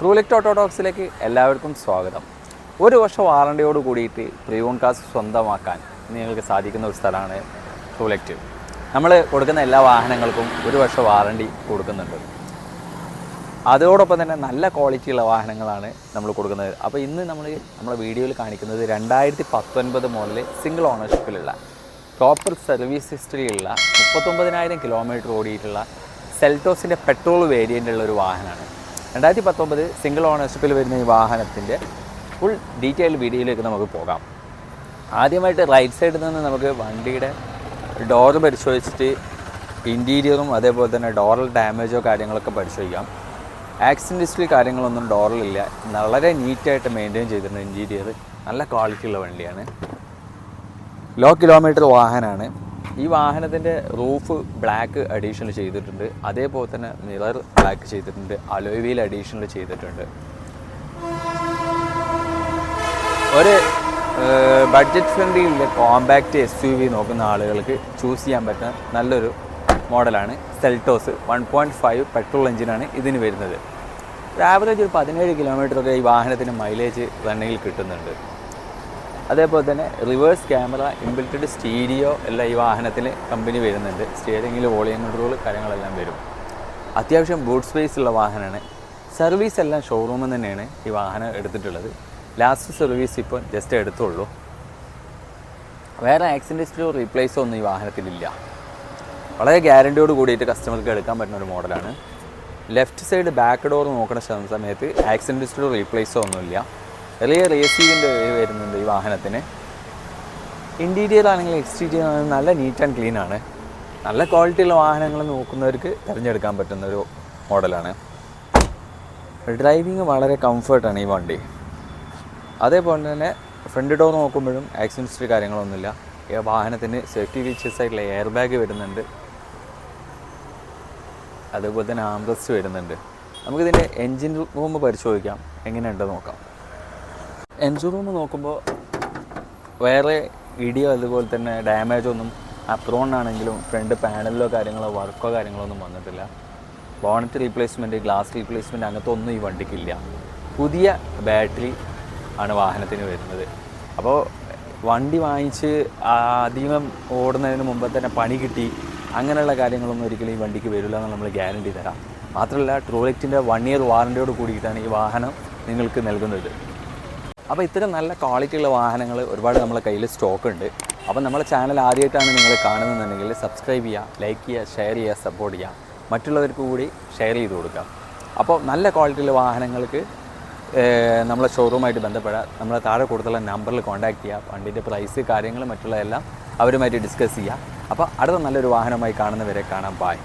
ട്രൂലെക്റ്റ് ഓട്ടോടോക്സിലേക്ക് എല്ലാവർക്കും സ്വാഗതം. ഒരു വർഷം വാറണ്ടിയോട് കൂടിയിട്ട് പ്രീ ഓൺ കാർ സ്വന്തമാക്കാൻ നിങ്ങൾക്ക് സാധിക്കുന്ന ഒരു സ്ഥലമാണ് ട്രൂലെക്റ്റ്. നമ്മൾ കൊടുക്കുന്ന എല്ലാ വാഹനങ്ങൾക്കും ഒരു വർഷം വാറണ്ടി കൊടുക്കുന്നുണ്ട്. അതോടൊപ്പം തന്നെ നല്ല ക്വാളിറ്റിയുള്ള വാഹനങ്ങളാണ് നമ്മൾ കൊടുക്കുന്നത്. അപ്പോൾ ഇന്ന് നമ്മുടെ വീഡിയോയിൽ കാണിക്കുന്നത് 2019 മോഡൽ സിംഗിൾ ഓണർഷിപ്പിലുള്ള പ്രോപ്പർ സർവീസ് ഹിസ്റ്ററിയുള്ള 39,000 കിലോമീറ്റർ ഓടിയിട്ടുള്ള സെൽറ്റോസിൻ്റെ പെട്രോൾ വേരിയൻ്റുള്ള ഒരു വാഹനമാണ്. 2019 സിംഗിൾ ഓണർഷിപ്പിൽ വരുന്ന ഈ വാഹനത്തിൻ്റെ ഫുൾ ഡീറ്റെയിൽ വീഡിയോയിലേക്ക് നമുക്ക് പോകാം. ആദ്യമായിട്ട് റൈറ്റ് സൈഡിൽ നിന്ന് നമുക്ക് വണ്ടിയുടെ ഡോറ് പരിശോധിച്ചിട്ട് ഇൻറ്റീരിയറും അതേപോലെ തന്നെ ഡോറൽ ഡാമേജോ കാര്യങ്ങളൊക്കെ പരിശോധിക്കാം. ആക്സിഡൻറ്റ് ഹിസ്റ്ററി കാര്യങ്ങളൊന്നും ഡോറിലില്ല. വളരെ നീറ്റായിട്ട് മെയിൻറ്റെയിൻ ചെയ്തിട്ടുണ്ട്. ഇൻറ്റീരിയർ നല്ല ക്വാളിറ്റിയുള്ള വണ്ടിയാണ്. ലോ കിലോമീറ്റർ വാഹനമാണ്. ഈ വാഹനത്തിൻ്റെ റൂഫ് ബ്ലാക്ക് അഡീഷണൽ ചെയ്തിട്ടുണ്ട്. അതേപോലെ തന്നെ മിറർ ബ്ലാക്ക് ചെയ്തിട്ടുണ്ട്. അലോയ് വീൽ അഡീഷണൽ ചെയ്തിട്ടുണ്ട്. ഒരു ബഡ്ജറ്റ് ഫ്രണ്ട്ലിയുള്ള കോമ്പാക്റ്റ് SUV നോക്കുന്ന ആളുകൾക്ക് ചൂസ് ചെയ്യാൻ പറ്റുന്ന നല്ലൊരു മോഡലാണ് സെൽറ്റോസ്. 1.5 പെട്രോൾ എഞ്ചിനാണ് ഇതിന് വരുന്നത്. ഒരു ആവറേജ് ഒരു 17 കിലോമീറ്ററൊക്കെ ഈ വാഹനത്തിന് മൈലേജ് റണ്ണിങ്ങിൽ കിട്ടുന്നുണ്ട്. അതേപോലെ തന്നെ റിവേഴ്സ് ക്യാമറ, ഇൻബിൽറ്റഡ് സ്റ്റീരിയോ എല്ലാം ഈ വാഹനത്തിൽ കമ്പനി വരുന്നുണ്ട്. സ്റ്റിയറിംഗിൽ വോളിയം കൺട്രോൾ കാര്യങ്ങളെല്ലാം വരും. അത്യാവശ്യം ബൂട്ട് സ്പേസ് ഉള്ള വാഹനമാണ്. സർവീസ് എല്ലാം ഷോറൂമിൽ തന്നെയാണ് ഈ വാഹനം എടുത്തിട്ടുള്ളത്. ലാസ്റ്റ് സർവീസ് ഇപ്പോൾ ജസ്റ്റ് എടുത്തുള്ളൂ. വേറെ ആക്സിഡൻറ്റ് ഹിസ്റ്ററിയോ റീപ്ലേസോ ഒന്നും ഈ വാഹനത്തിലില്ല. വളരെ ഗ്യാരണ്ടിയോട് കൂടിയിട്ട് കസ്റ്റമർക്ക് എടുക്കാൻ പറ്റുന്ന ഒരു മോഡലാണ്. ലെഫ്റ്റ് സൈഡ് ബാക്ക് ഡോർ നോക്കുന്ന സമയത്ത് ആക്സിഡൻറ്റ് ഹിസ്റ്ററിയോ റീപ്ലേസോ ഒന്നുമില്ല. വലിയ റേസിങ്ങിൻ്റെ വരുന്നുണ്ട് ഈ വാഹനത്തിന്. ഇൻറ്റീരിയർ ആണെങ്കിൽ എക്സ്റ്റീരിയർ ആണെങ്കിൽ നല്ല നീറ്റ് ആൻഡ് ക്ലീൻ ആണ്. നല്ല ക്വാളിറ്റിയുള്ള വാഹനങ്ങൾ നോക്കുന്നവർക്ക് തിരഞ്ഞെടുക്കാൻ പറ്റുന്നൊരു മോഡലാണ്. ഡ്രൈവിങ് വളരെ കംഫർട്ടാണ് ഈ വണ്ടി. അതേപോലെ തന്നെ ഫ്രണ്ട് ഡോർ നോക്കുമ്പോഴും ആക്സിഡൻറ്റ് ഹിസ്റ്ററി കാര്യങ്ങളൊന്നുമില്ല. ഈ വാഹനത്തിന് സേഫ്റ്റി ഫീച്ചേഴ്സ് ആയിട്ടുള്ള എയർ ബാഗ് വരുന്നുണ്ട്. അതേപോലെ തന്നെ ആംറസ്റ്റ് വരുന്നുണ്ട്. നമുക്കിതിൻ്റെ എൻജിൻ റൂം പരിശോധിക്കാം, എങ്ങനെയുണ്ടെന്ന് നോക്കാം. എൻജിൻ റൂം നോക്കുമ്പോൾ വേറെ ഇടിയോ അതുപോലെ തന്നെ ഡാമേജോ ഒന്നും അപ്രോണാണെങ്കിലും ഫ്രണ്ട് പാനലിലോ കാര്യങ്ങളോ വർക്കോ കാര്യങ്ങളോ ഒന്നും വന്നിട്ടില്ല. ബോണറ്റ് റീപ്ലേസ്മെൻറ്റ്, ഗ്ലാസ് റീപ്ലേസ്മെൻറ്റ് അങ്ങനത്തെ ഒന്നും ഈ വണ്ടിക്കില്ല. പുതിയ ബാറ്ററി ആണ് വാഹനത്തിന് വരുന്നത്. അപ്പോൾ വണ്ടി വാങ്ങിച്ച് അധികം ഓടുന്നതിന് മുമ്പ് തന്നെ പണി കിട്ടി അങ്ങനെയുള്ള കാര്യങ്ങളൊന്നും ഒരിക്കലും ഈ വണ്ടിക്ക് വരില്ല എന്ന് നമ്മൾ ഗ്യാരണ്ടി തരാം. മാത്രമല്ല ട്രൂലെക്റ്റിൻ്റെ 1 ഇയർ വാറണ്ടിയോട് കൂടിയിട്ടാണ് ഈ വാഹനം നിങ്ങൾക്ക് നൽകുന്നത്. അപ്പോൾ ഇത്തരം നല്ല ക്വാളിറ്റിയുള്ള വാഹനങ്ങൾ ഒരുപാട് നമ്മളെ കയ്യിൽ സ്റ്റോക്ക് ഉണ്ട്. അപ്പോൾ നമ്മളെ ചാനൽ ആദ്യമായിട്ടാണ് നിങ്ങൾ കാണുന്നതെന്നുണ്ടെങ്കിൽ സബ്സ്ക്രൈബ് ചെയ്യുക, ലൈക്ക് ചെയ്യുക, ഷെയർ ചെയ്യുക, സപ്പോർട്ട് ചെയ്യുക. മറ്റുള്ളവർക്ക് കൂടി ഷെയർ ചെയ്ത് കൊടുക്കുക. അപ്പോൾ നല്ല ക്വാളിറ്റിയുള്ള വാഹനങ്ങൾക്ക് നമ്മളെ ഷോറൂമായിട്ട് ബന്ധപ്പെടാം. നമ്മളെ താഴെ കൊടുത്തുള്ള നമ്പറിൽ കോൺടാക്ട് ചെയ്യുക. വണ്ടിൻ്റെ പ്രൈസ് കാര്യങ്ങൾ മറ്റുള്ളതെല്ലാം അവരുമായിട്ട് ഡിസ്കസ് ചെയ്യുക. അപ്പോൾ അടുത്ത നല്ലൊരു വാഹനമായി കാണുന്നവരെ കാണാം. ബൈ.